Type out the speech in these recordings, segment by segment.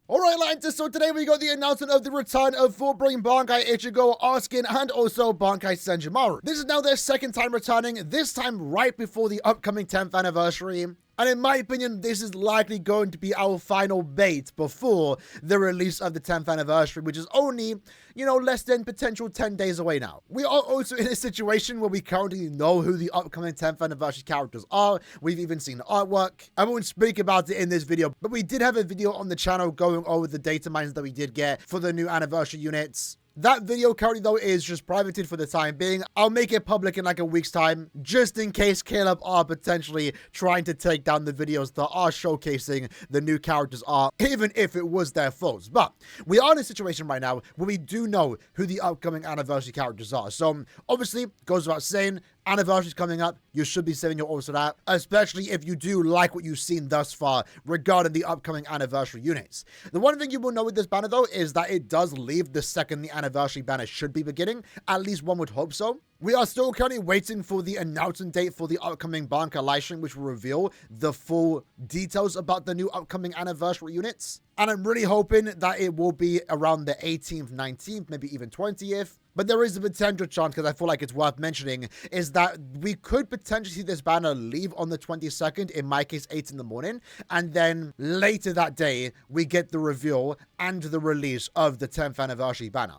Alright, lads, so today we got the announcement of the return of FULLBRING Bankai Ichigo, Askin, and also Bankai Senjimaru. This is now their second time returning, this time right before the upcoming 10th anniversary. And in my opinion, this is likely going to be our final bait before the release of the 10th anniversary, which is only, less than potential 10 days away now. We are also in a situation where we currently know who the upcoming 10th anniversary characters are. We've even seen the artwork. I won't speak about it in this video, but we did have a video on the channel going over the data mines that we did get for the new anniversary units. That video currently, though, is just privated for the time being. I'll make it public in like a week's time, just in case Caleb are potentially trying to take down the videos that are showcasing the new characters are, even if it was their faults. But we are in a situation right now where we do know who the upcoming anniversary characters are. So, obviously, goes without saying, anniversary's coming up, you should be saving your orders for that, especially if you do like what you've seen thus far regarding the upcoming anniversary units. The one thing you will know with this banner, though, is that it does leave the second the anniversary banner should be beginning. At least one would hope so. We are still currently waiting for the announcement date for the upcoming Bankai live stream, which will reveal the full details about the new upcoming anniversary units. And I'm really hoping that it will be around the 18th, 19th, maybe even 20th. But there is a potential chance, because I feel like it's worth mentioning, is that we could potentially see this banner leave on the 22nd, in my case 8 in the morning, and then later that day, we get the reveal and the release of the 10th anniversary banner.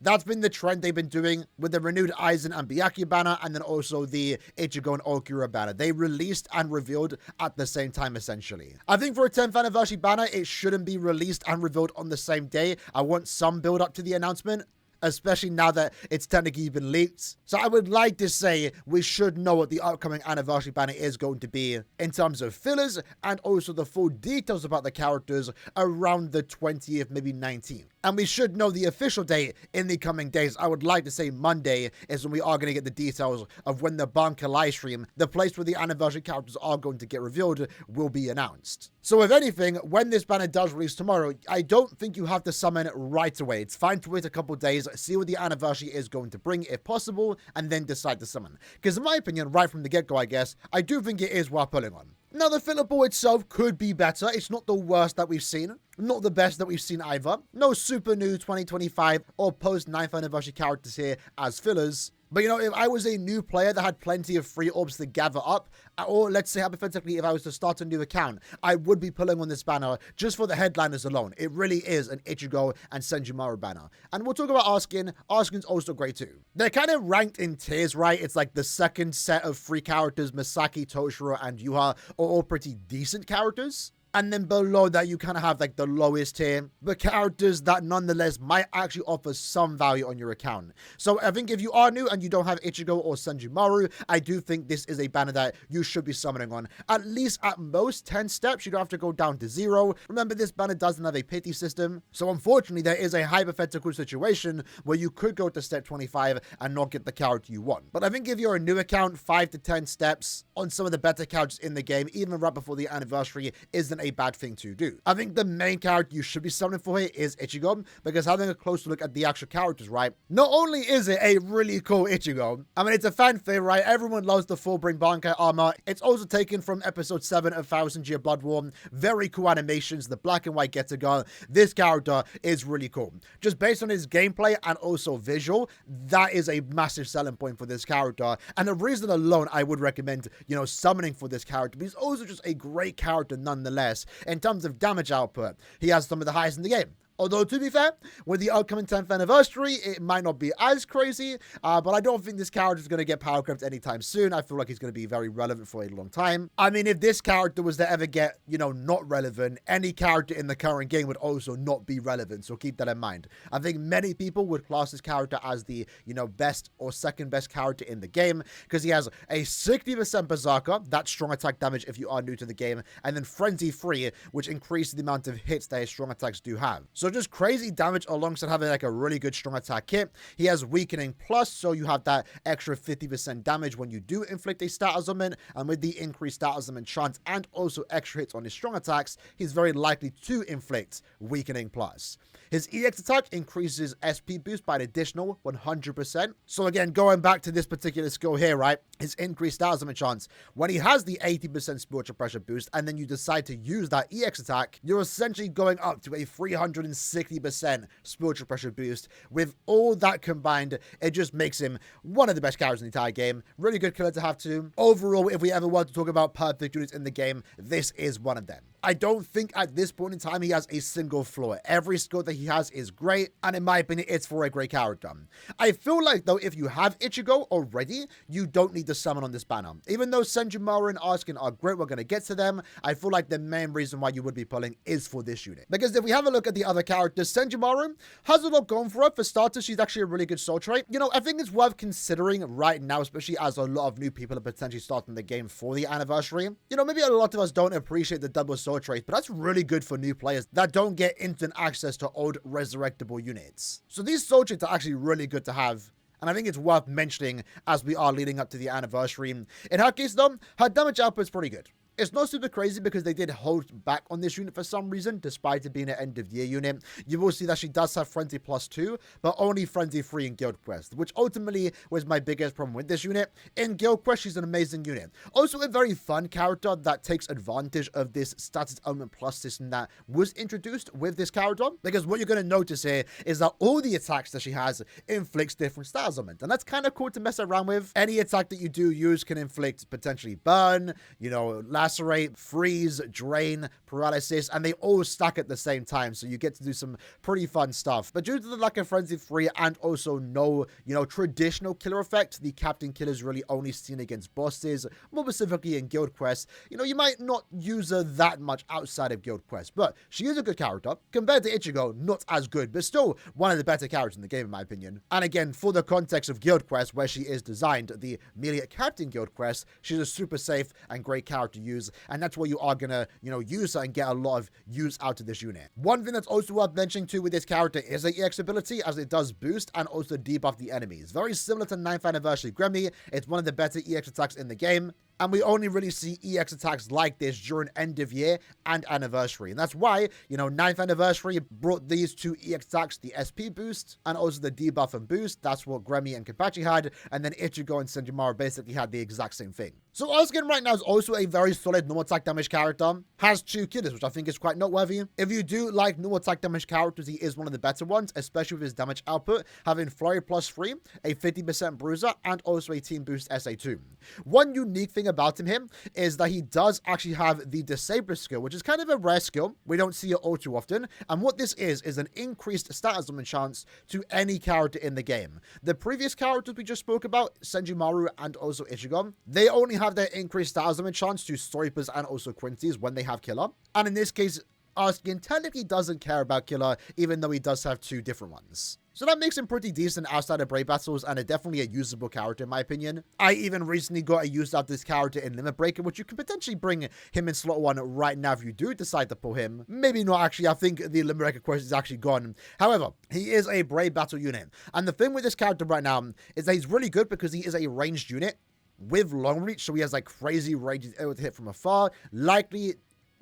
That's been the trend they've been doing with the renewed Aizen and Byakuya banner, and then also the Ichigo and Okura banner. They released and revealed at the same time, essentially. I think for a 10th anniversary banner, it shouldn't be released and revealed on the same day. I want some build up to the announcement, especially now that it's technically been leaked. So I would like to say we should know what the upcoming anniversary banner is going to be in terms of fillers and also the full details about the characters around the 20th, maybe 19th. And we should know the official date in the coming days. I would like to say Monday is when we are going to get the details of when the Bankai live stream, the place where the anniversary characters are going to get revealed, will be announced. So if anything, when this banner does release tomorrow, I don't think you have to summon right away. It's fine to wait a couple days, see what the anniversary is going to bring if possible, and then decide to summon. Because in my opinion, right from the get-go, I guess, I do think it is worth pulling on. Now, the filler ball itself could be better. It's not the worst that we've seen. Not the best that we've seen either. No super new 2025 or post 9th anniversary characters here as fillers. But if I was a new player that had plenty of free orbs to gather up, or let's say hypothetically, if I was to start a new account, I would be pulling on this banner just for the headliners alone. It really is an Ichigo and Senjimaru banner. And we'll talk about Askin. Askin's also great too. They're kind of ranked in tiers, right? It's like the second set of free characters, Misaki, Toshiro, and Yuha, are all pretty decent characters. And then below that, you kind of have like the lowest tier, but characters that nonetheless might actually offer some value on your account. So I think if you are new and you don't have Ichigo or Senjimaru, I do think this is a banner that you should be summoning on. At least at most 10 steps, you don't have to go down to 0. Remember, this banner doesn't have a pity system. So unfortunately, there is a hypothetical situation where you could go to step 25 and not get the character you want. But I think if you're a new account, 5 to 10 steps on some of the better characters in the game, even right before the anniversary, isn't a bad thing to do. I think the main character you should be summoning for here is Ichigo, because having a closer look at the actual characters, right? Not only is it a really cool Ichigo, I mean, it's a fan favorite, right? Everyone loves the FULLBRING Bankai armor. It's also taken from episode 7 of 1000 Year Blood War. Very cool animations, the black and white Getter. This character is really cool. Just based on his gameplay and also visual, that is a massive selling point for this character. And the reason alone I would recommend, summoning for this character, but he's also just a great character nonetheless. In terms of damage output, he has some of the highest in the game. Although, to be fair, with the upcoming 10th anniversary, it might not be as crazy, but I don't think this character is going to get power crept anytime soon. I feel like he's going to be very relevant for a long time. I mean, if this character was to ever get, not relevant, any character in the current game would also not be relevant, so keep that in mind. I think many people would class this character as the, best or second best character in the game, because he has a 60% Berserker, that's strong attack damage if you are new to the game, and then Frenzy Free, which increases the amount of hits that his strong attacks do have. So So just crazy damage alongside having like a really good strong attack kit. He has weakening plus, so you have that extra 50% damage when you do inflict a status augment, and with the increased status augment chance and also extra hits on his strong attacks, he's very likely to inflict weakening plus. His EX attack increases SP boost by an additional 100%. So again, going back to this particular skill here, right? His increased status augment chance, when he has the 80% spiritual pressure boost and then you decide to use that EX attack, you're essentially going up to a 360% spiritual pressure boost. With all that combined, it just makes him one of the best characters in the entire game. Really good killer to have too. Overall, if we ever want to talk about perfect units in the game, this is one of them. I don't think at this point in time he has a single flaw. Every skill that he has is great, and in my opinion, it's for a great character. I feel like, though, if you have Ichigo already, you don't need to summon on this banner. Even though Senjimaru and Askin are great, we're going to get to them, I feel like the main reason why you would be pulling is for this unit. Because if we have a look at the other characters, Senjimaru has a lot going for her. For starters, she's actually a really good soul trait. You know, I think it's worth considering right now, especially as a lot of new people are potentially starting the game for the anniversary. You know, maybe a lot of us don't appreciate the double soul trait, but that's really good for new players that don't get instant access to old resurrectable units. So these soul traits are actually really good to have, and I think it's worth mentioning as we are leading up to the anniversary. In her case though, her damage output is pretty good. It's not super crazy because they did hold back on this unit for some reason, despite it being an end-of-year unit. You will see that she does have Frenzy plus 2, but only Frenzy 3 in Guild Quest, which ultimately was my biggest problem with this unit. In Guild Quest, she's an amazing unit. Also a very fun character that takes advantage of this status element plus system that was introduced with this character, because what you're going to notice here is that all the attacks that she has inflicts different status elements, and that's kind of cool to mess around with. Any attack that you do use can inflict potentially burn, you know, lacerate, freeze, drain, paralysis, and they all stack at the same time, so you get to do some pretty fun stuff. But due to the lack of Frenzy 3 and also no, you know, traditional killer effect, the Captain Killer is really only seen against bosses, more specifically in Guild Quest. You know, you might not use her that much outside of Guild Quest, but she is a good character. Compared to Ichigo, not as good, but still one of the better characters in the game, in my opinion. And again, for the context of Guild Quest, where she is designed, the merely Captain Guild Quest, she's a super safe and great character to use, and that's where you are gonna, you know, use her and get a lot of use out of this unit. One thing that's also worth mentioning too with this character is the EX ability, as it does boost and also debuff the enemies. Very similar to 9th Anniversary Gremmy, it's one of the better EX attacks in the game. And we only really see EX attacks like this during end of year and anniversary. And that's why, you know, 9th Anniversary brought these two EX attacks, the SP boost and also the debuff and boost. That's what Gremmy and Kenpachi had. And then Ichigo and Senjimaru basically had the exact same thing. So Askin right now is also a very solid normal attack damage character. Has 2 killers, which I think is quite noteworthy. If you do like normal attack damage characters, he is one of the better ones, especially with his damage output, having Flurry plus 3, a 50% bruiser, and also a team boost SA2. One unique thing about him is that he does actually have the Disabler skill, which is kind of a rare skill. We don't see it all too often. And what this is an increased status augment chance to any character in the game. The previous characters we just spoke about, Senjimaru and also Ichigo, they only have their increased status augment chance to Stoipers and also Quincy's when they have Killer. And in this case, Askin technically doesn't care about Killer, even though he does have 2 different ones. So that makes him pretty decent outside of Brave Battles and definitely a usable character in my opinion. I even recently got a use out of this character in Limit Breaker, which you can potentially bring him in slot 1 right now if you do decide to pull him. Maybe not actually, I think the Limit Breaker quest is actually gone. However, he is a Brave Battle unit. And the thing with this character right now is that he's really good because he is a ranged unit with long reach, so he has like crazy range, he's able to hit from afar, likely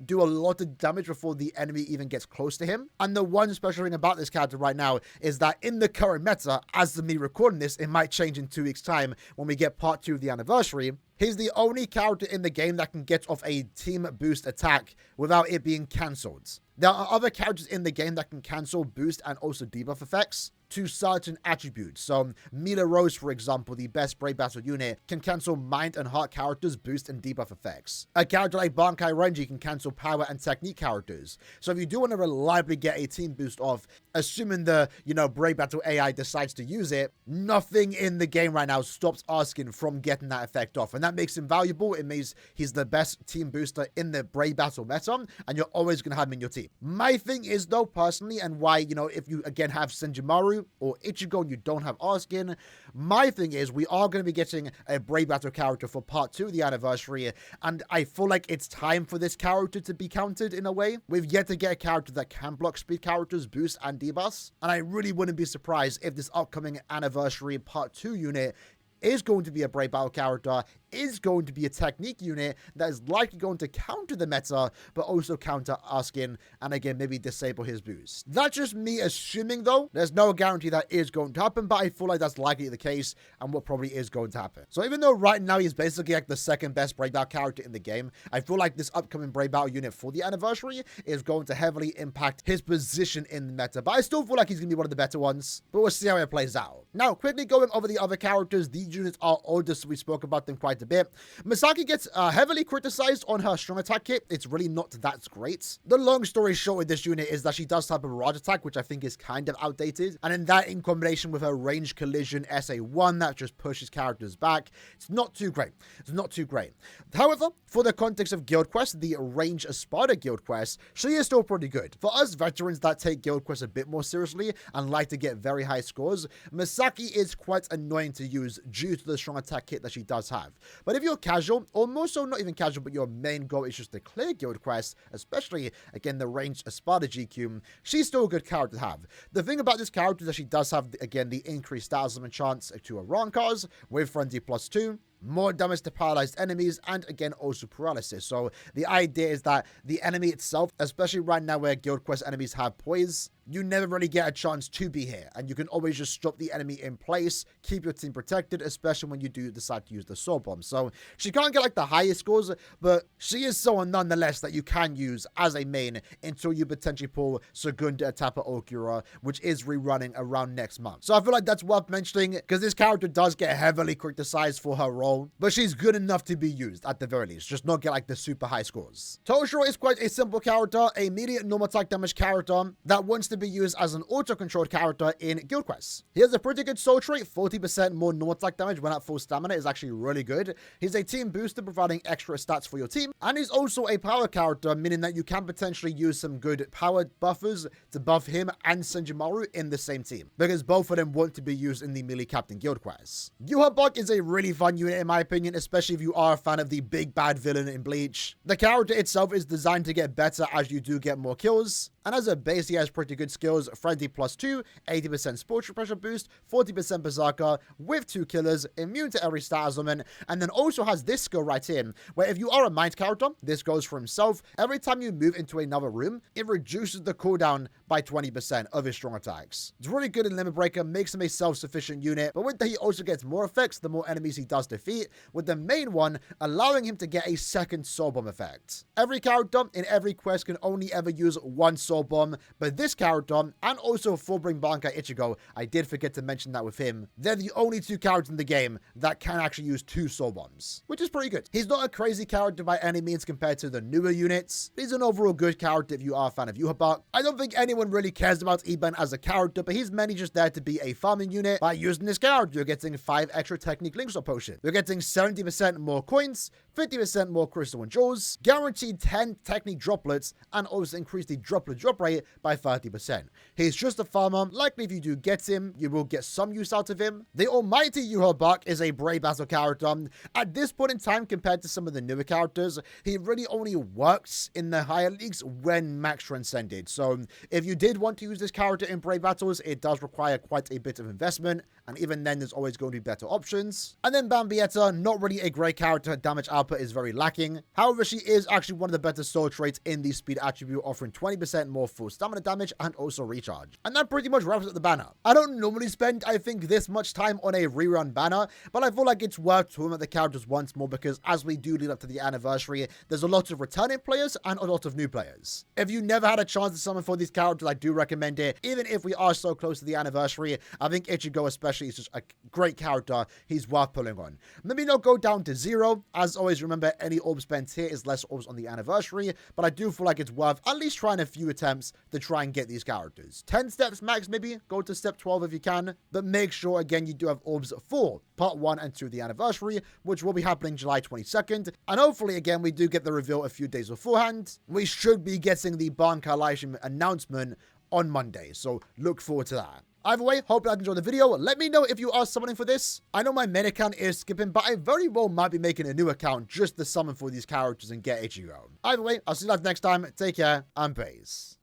do a lot of damage before the enemy even gets close to him. And the one special thing about this character right now is that in the current meta, as of me recording this, it might change in 2 weeks time when we get part 2 of the anniversary, he's the only character in the game that can get off a team boost attack without it being cancelled. There are other characters in the game that can cancel boost and also debuff effects to certain attributes. So Mila Rose, for example, the best Brave Battle unit, can cancel mind and heart characters, boost and debuff effects. A character like Bankai Renji can cancel power and technique characters. So if you do want to reliably get a team boost off, assuming the, you know, Brave Battle AI decides to use it, nothing in the game right now stops Askin from getting that effect off. And that makes him valuable. It means he's the best team booster in the Brave Battle meta, and you're always going to have him in your team. My thing is, though, personally, and why, you know, if you, again, have Senjimaru, 2 or Ichigo and you don't have Askin, my thing is we are going to be getting a Brave Battle character for part 2 of the anniversary, and I feel like it's time for this character to be counted in a way. We've yet to get a character that can block speed characters, boost, and debuffs, and I really wouldn't be surprised if this upcoming anniversary part 2 unit is going to be a Brave Battle character, is going to be a technique unit that is likely going to counter the meta, but also counter Askin, and again, maybe disable his boost. That's just me assuming, though. There's no guarantee that is going to happen, but I feel like that's likely the case, and what probably is going to happen. So even though right now he's basically like the second best Brave Battle character in the game, I feel like this upcoming Brave Battle unit for the anniversary is going to heavily impact his position in the meta, but I still feel like he's going to be one of the better ones, but we'll see how it plays out. Now, quickly going over the other characters, these units are older, so we spoke about them quite a bit. Misaki gets heavily criticized on her strong attack kit. It's really not that great. The long story short with this unit is that she does have a barrage attack, which I think is kind of outdated. And in that, in combination with her range collision SA1 that just pushes characters back, it's not too great. It's not too great. However, for the context of Guild Quest, the range Espada Guild Quest, she is still pretty good. For us veterans that take Guild Quest a bit more seriously and like to get very high scores, Misaki is quite annoying to use due to the strong attack kit that she does have. But if you're casual, or more so not even casual, but your main goal is just to clear Guild Quest, especially, again, the ranged Espada GQ, she's still a good character to have. The thing about this character is that she does have, again, the increased status and chance to her Rankars with Frenzy +2, more damage to paralyzed enemies, and again also paralysis. So the idea is that the enemy itself, especially right now where Guild Quest enemies have poise, you never really get a chance to be here, and you can always just stop the enemy in place, keep your team protected, especially when you do decide to use the soul bomb. So she can't get like the highest scores, but she is someone nonetheless that you can use as a main until you potentially pull Segunda Etapa Okura, which is rerunning around next month. So I feel like that's worth mentioning because this character does get heavily criticized for her role, but she's good enough to be used at the very least, just not get like the super high scores. Toshiro is quite a simple character, a immediate normal attack damage character that wants to be used as an auto-controlled character in Guild Quest. He has a pretty good soul trait, 40% more normal attack damage when at full stamina is actually really good. He's a team booster, providing extra stats for your team, and he's also a power character, meaning that you can potentially use some good power buffers to buff him and Senjimaru in the same team, because both of them want to be used in the melee captain Guild Quest. Yuhabok is a really fun unit in my opinion, especially if you are a fan of the big bad villain in Bleach. The character itself is designed to get better as you do get more kills, and as a base he has pretty good skills: Frenzy +2, 80% Sport Pressure boost, 40% Berserker with 2 killers, immune to every status element, and then also has this skill right here, where if you are a mind character, this goes for himself. Every time you move into another room, it reduces the cooldown by 20% of his strong attacks. It's really good in Limit Breaker, makes him a self-sufficient unit, but with that he also gets more effects the more enemies he does defeat, with the main one allowing him to get a second soul bomb effect. Every character in every quest can only ever use one soul bomb, but this character, and also FULLBRING Bankai Ichigo, I did forget to mention that with him, they're the only 2 characters in the game that can actually use 2 soul bombs, which is pretty good. He's not a crazy character by any means compared to the newer units, but he's an overall good character if you are a fan of Yuhabak. I don't think anyone really cares about Iban as a character, but he's mainly just there to be a farming unit. By using this character, you're getting 5 extra technique links or potions. You're getting 70% more coins, 50% more crystal and jewels, guaranteed 10 technique droplets, and also increase the droplet drop rate by 30%. He's just a farmer. Likely if you do get him, you will get some use out of him. The almighty Yuhabak is a brave battle character. At this point in time, compared to some of the newer characters, he really only works in the higher leagues when max transcended. So if you did want to use this character in brave battles, it does require quite a bit of investment, and even then there's always going to be better options. And then Bambietta, not really a great character. Damage output is very lacking. However, she is actually one of the better soul traits in the speed attribute, offering 20% more full stamina damage and also recharge. And that pretty much wraps up the banner. I don't normally spend, I think, this much time on a rerun banner, but I feel like it's worth talking about the characters once more because as we do lead up to the anniversary, there's a lot of returning players and a lot of new players. If you never had a chance to summon for these characters, I do recommend it. Even if we are so close to the anniversary, I think Ichigo especially is just a great character. He's worth pulling on. Maybe not go down to 0. As always, remember any orb spent here is less orbs on the anniversary, but I do feel like it's worth at least trying a few attempts to try and get these characters. 10 steps max maybe, go to step 12 if you can, but make sure again you do have orbs for part 1 and 2 of the anniversary, which will be happening July 22nd, and hopefully again we do get the reveal a few days beforehand. We should be getting the Bankai Ichigo announcement on Monday, so look forward to that. Either way, hope you guys enjoyed the video. Let me know if you are summoning for this. I know my main account is skipping, but I very well might be making a new account just to summon for these characters and get Ichigo. Either way, I'll see you guys next time. Take care and peace.